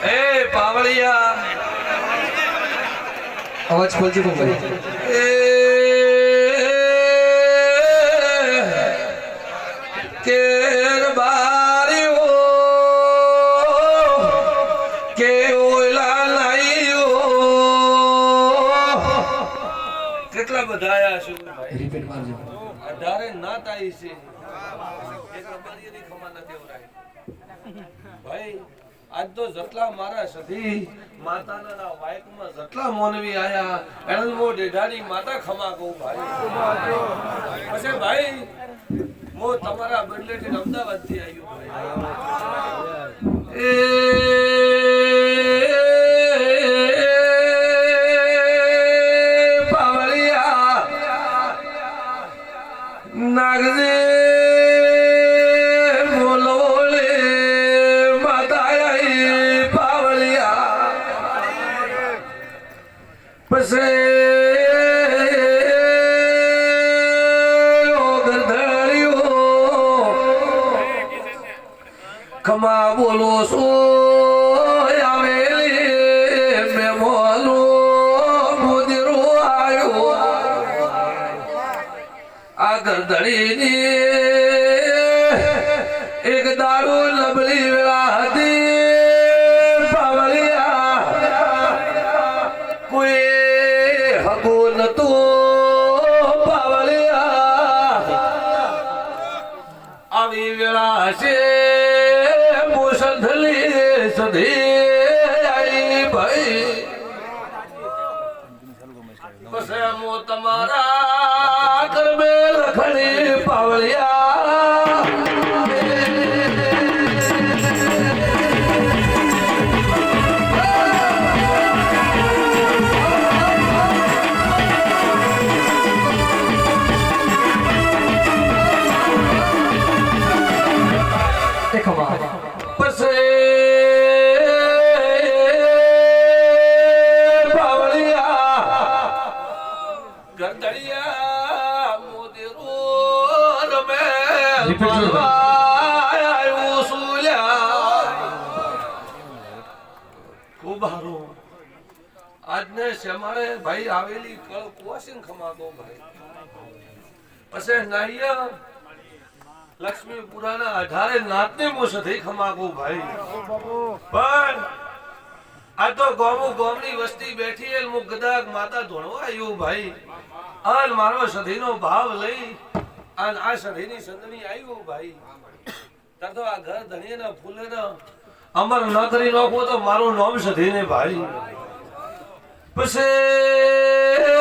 ए पावड़िया आवाज खोल जी भाई केर बारी हो के ओला नहीं हो કેટલા બધા આયા છે ભાઈ રિપીટ મારજો 18 નાત આવી છે એક અમારી ની ખમા ન દેવરાય ભાઈ આજ તો જટલા મારા સધી માતાના વાયકમાં જટલા મોનવી આયા એનો મો ડેઢાની માતા ખમા કહું ભાઈ પછી ભાઈ મો તમારા બદલેથી અમદાવાદ થી આવ્યો પાવળિયા નાગદે ખમા બોલો સો આવેલી મેં મોલો મુદરો આવ્યો આ ગરદડીની એક દારૂ લબલી વેળા હતી પાવળિયા કોઈ હગો નતો પાવળિયા આવી વેળા હશે તમારા ગરબે લખણી પાવળિયા આજને શમારે ભાઈ આવેલી કળ કોશિન ખમાતો ભાઈ પછી નાહિયા લક્ષ્મીપુરાના 18 નાતને મોસથી ખમાગો ભાઈ પણ આ તો ગોમની વસ્તી બેઠી એ મુ ગદાક માતા ધોણવા આવ્યો ભાઈ અન મારો સધીનો ભાવ લઈ અને આ સધીની સંદની આવ્યો ભાઈ તાર તો આ ઘર ધણીના ફૂલેના અમર ન કરી નાખો તો મારું નામ સધીને ભાઈ પછી